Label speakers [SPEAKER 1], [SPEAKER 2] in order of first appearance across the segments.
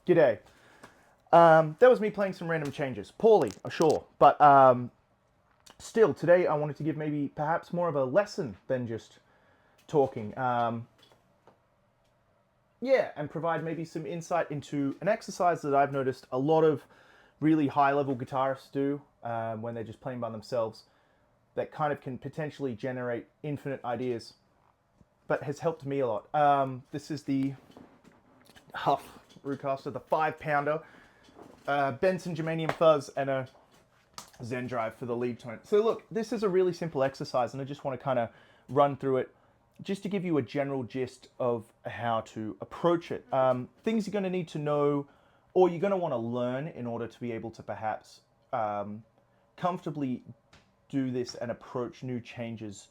[SPEAKER 1] G'day. That was me playing some random changes. Poorly, sure. But still, today I wanted to give maybe perhaps more of a lesson than just talking. Yeah, and provide maybe some insight into an exercise that I've noticed a lot of really high-level guitarists do when they're just playing by themselves that kind of can potentially generate infinite ideas, but has helped me a lot. This is the Huff Rucaster, the 5-pounder, Benson Germanium Fuzz, and a Zen Drive for the lead tone. So look, this is a really simple exercise, and I just want to kind of run through it just to give you a general gist of how to approach it. Things you're going to need to know, or you're going to want to learn in order to be able to perhaps comfortably do this and approach new changes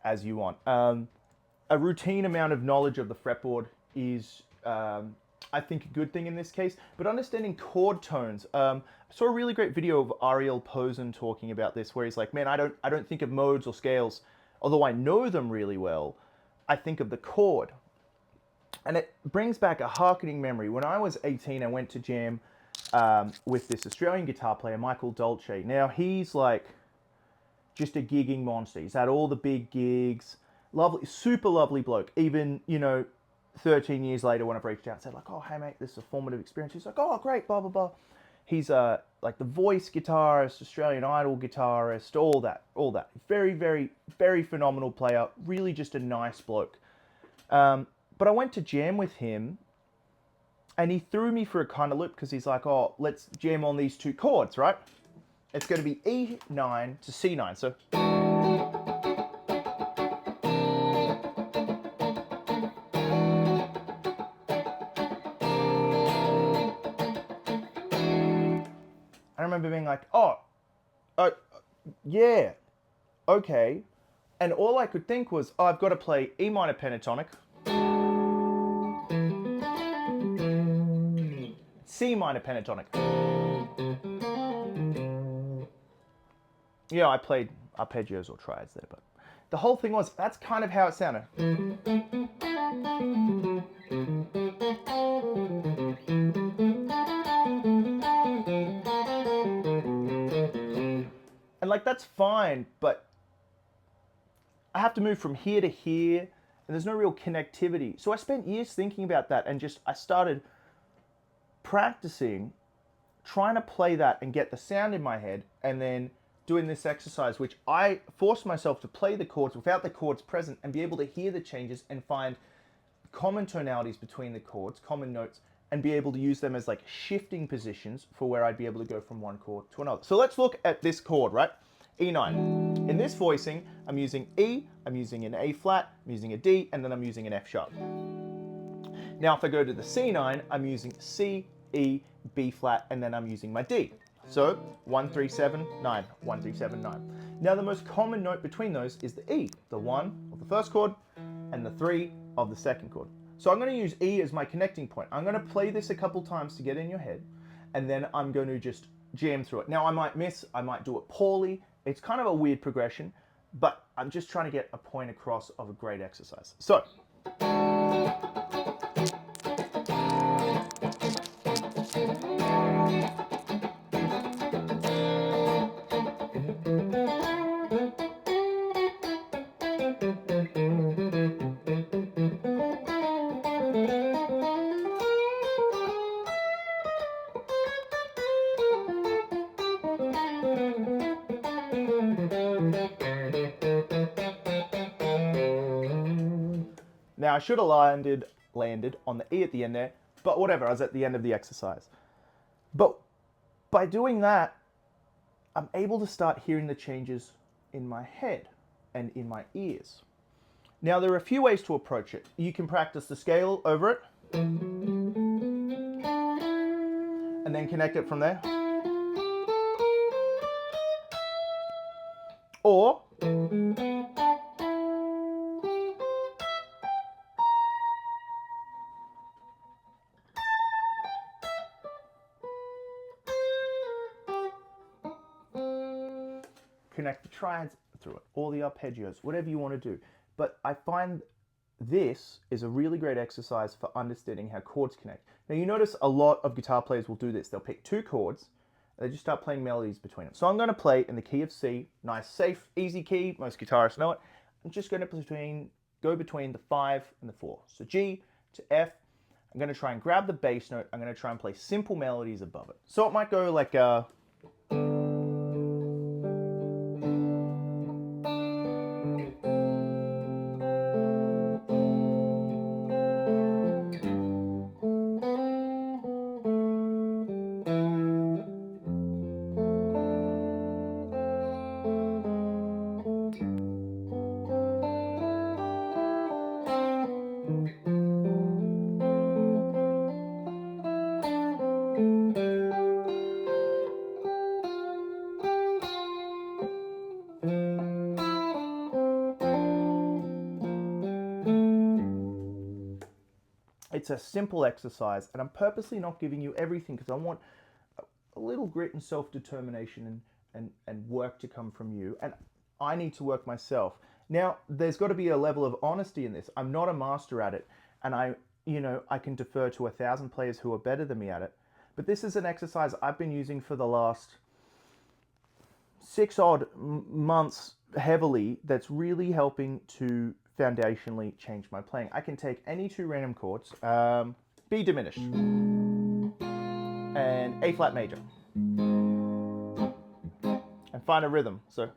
[SPEAKER 1] as you want. A routine amount of knowledge of the fretboard is, I think, a good thing in this case, but understanding chord tones. I saw a really great video of Ariel Posen talking about this, where he's like, man, I don't think of modes or scales, although I know them really well. I think of the chord. And it brings back a hearkening memory. When I was 18, I went to jam with this Australian guitar player, Michael Dolce. Now, he's like just a gigging monster. He's had all the big gigs. Lovely, super lovely bloke. Even, 13 years later when I've reached out and said like, oh, hey mate, this is a formative experience. He's like, oh, great, blah, blah, blah. He's like the Voice guitarist, Australian Idol guitarist, all that. Very, very, very phenomenal player. Really just a nice bloke. But I went to jam with him and he threw me for a kind of loop because he's like, oh, let's jam on these two chords, right? It's going to be E9 to C9. So I remember being like, oh, yeah, okay. And all I could think was, oh, I've got to play E minor pentatonic, C minor pentatonic. Yeah, I played arpeggios or triads there, but the whole thing was, that's kind of how it sounded. And like, that's fine, but I have to move from here to here, and there's no real connectivity. So I spent years thinking about that, and I started practicing, trying to play that and get the sound in my head, and then doing this exercise, which I forced myself to play the chords without the chords present and be able to hear the changes and find common tonalities between the chords, common notes, and be able to use them as like shifting positions for where I'd be able to go from one chord to another. So let's look at this chord, right? E9. In this voicing, I'm using E, I'm using an A flat, I'm using a D, and then I'm using an F sharp. Now if I go to the C9, I'm using C, E, B flat, and then I'm using my D. So 1, 3, 7, 9, 1, 3, 7, 9. Now the most common note between those is the E, the 1 of the first chord and the 3 of the second chord. So I'm going to use E as my connecting point. I'm going to play this a couple times to get in your head, and then I'm going to just jam through it. Now I might miss, I might do it poorly. It's kind of a weird progression, but I'm just trying to get a point across of a great exercise. So now I should have landed on the E at the end there, but whatever, I was at the end of the exercise. But by doing that, I'm able to start hearing the changes in my head and in my ears. Now there are a few ways to approach it. You can practice the scale over it, and then connect it from there. Or connect the triads through it, or the arpeggios, whatever you want to do. But I find this is a really great exercise for understanding how chords connect. Now you notice a lot of guitar players will do this. They'll pick two chords, and they just start playing melodies between them. So I'm going to play in the key of C, nice, safe, easy key. Most guitarists know it. I'm just going to go between the 5 and the 4. So G to F. I'm going to try and grab the bass note. I'm going to try and play simple melodies above it. So it might go like It's a simple exercise, and I'm purposely not giving you everything because I want a little grit and self-determination and work to come from you, and I need to work myself. Now, there's got to be a level of honesty in this. I'm not a master at it, and I can defer to 1,000 players who are better than me at it, but this is an exercise I've been using for the last 6 odd months heavily that's really helping to foundationally change my playing. I can take any two random chords, B diminished and A flat major, and find a rhythm. So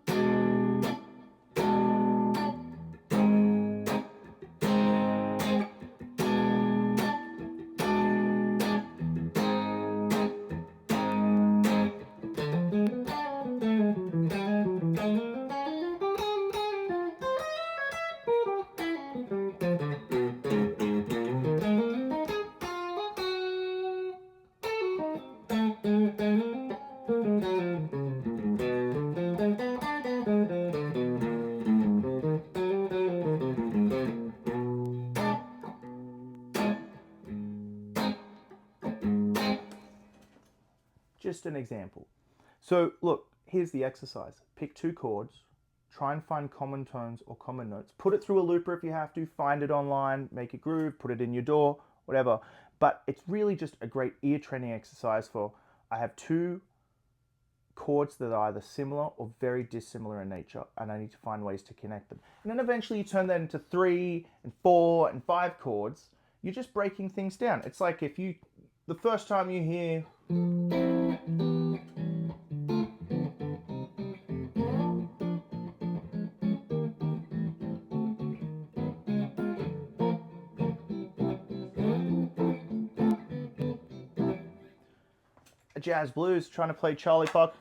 [SPEAKER 1] just an example. So look, here's the exercise. Pick two chords, try and find common tones or common notes. Put it through a looper if you have to, find it online, make a groove, put it in your DAW, whatever. But it's really just a great ear training exercise for, I have two chords that are either similar or very dissimilar in nature, and I need to find ways to connect them. And then eventually you turn that into 3 and 4 and 5 chords. You're just breaking things down. It's like if you, the first time you hear a jazz blues trying to play Charlie Puck,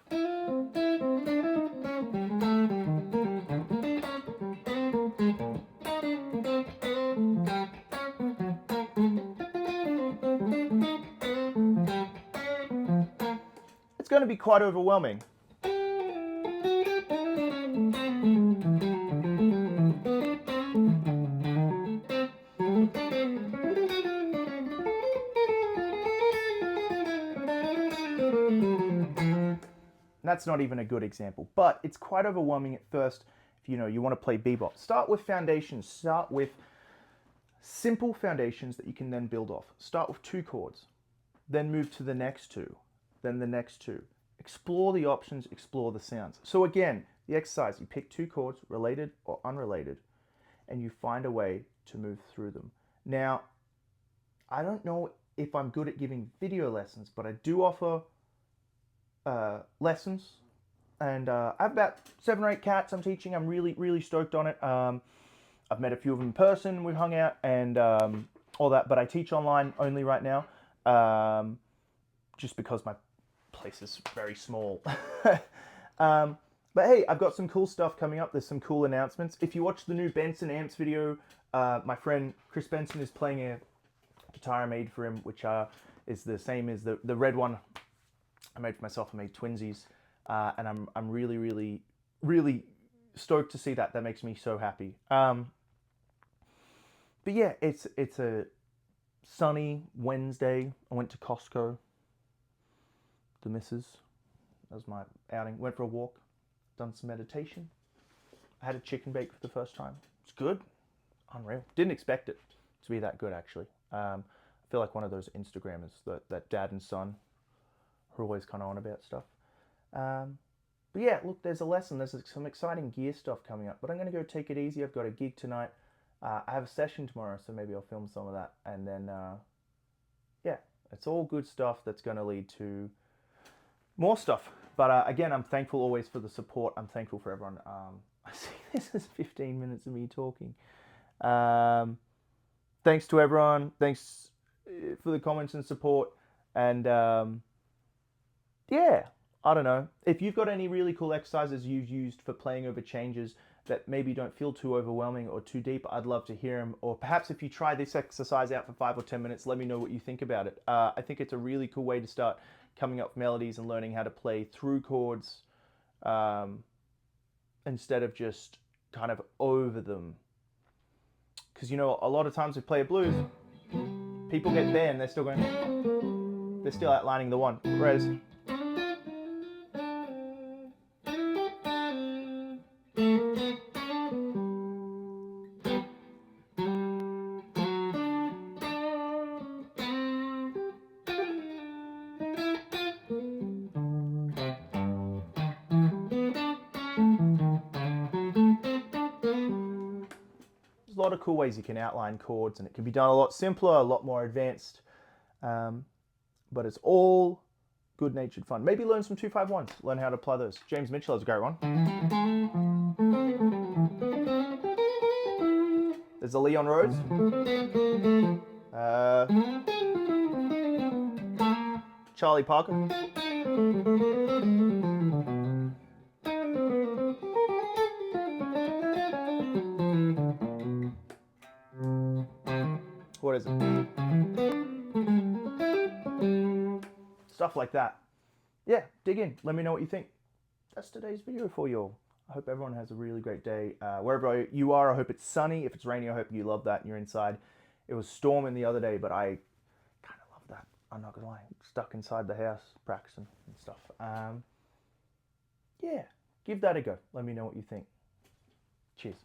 [SPEAKER 1] it's going to be quite overwhelming. That's not even a good example, but it's quite overwhelming at first. If you want to play bebop, start with foundations. Start with simple foundations that you can then build off. Start with 2 chords, then move to the next 2, then the next 2. Explore the options, explore the sounds. So again, the exercise, you pick 2 chords, related or unrelated, and you find a way to move through them. Now, I don't know if I'm good at giving video lessons, but I do offer lessons, and I have about 7 or 8 cats I'm teaching. I'm really stoked on it. I've met a few of them in person, we've hung out and all that, but I teach online only right now, just because my place is very small. But hey, I've got some cool stuff coming up. There's some cool announcements. If you watch the new Benson amps video, my friend Chris Benson is playing a guitar I made for him, which is the same as the red one I made for myself. I made twinsies, and I'm really stoked to see that. That makes me so happy. But yeah, it's a sunny Wednesday. I went to Costco. The missus, that was my outing. Went for a walk, done some meditation. I had a chicken bake for the first time. It's good. unreal. Didn't expect it to be that good, actually. I feel like one of those Instagrammers, that dad and son, who are always kind of on about stuff. But yeah, look, there's a lesson. There's some exciting gear stuff coming up. But I'm going to go take it easy. I've got a gig tonight. I have a session tomorrow, so maybe I'll film some of that. And then, yeah, it's all good stuff that's going to lead to more stuff. But again, I'm thankful always for the support. I'm thankful for everyone. I see this is 15 minutes of me talking. Thanks to everyone. Thanks for the comments and support. And yeah, I don't know. If you've got any really cool exercises you've used for playing over changes that maybe don't feel too overwhelming or too deep, I'd love to hear them. Or perhaps if you try this exercise out for 5 or 10 minutes, let me know what you think about it. I think it's a really cool way to start coming up with melodies and learning how to play through chords instead of just kind of over them. Because, you know, a lot of times we play a blues, people get there and they're still going, they're still outlining the one. Whereas there's a lot of cool ways you can outline chords, and it can be done a lot simpler, a lot more advanced. But it's all good-natured fun. Maybe learn some 2-5-1s, learn how to apply those. James Mitchell has a great one. There's a Leon Rose. Charlie Parker. What is it? Stuff like that. Yeah, dig in. Let me know what you think. That's today's video for you all. I hope everyone has a really great day. Wherever you are, I hope it's sunny. If it's rainy, I hope you love that and you're inside. It was storming the other day, but I kind of love that. I'm not going to lie. Stuck inside the house practicing and stuff. Yeah, give that a go. Let me know what you think. Cheers.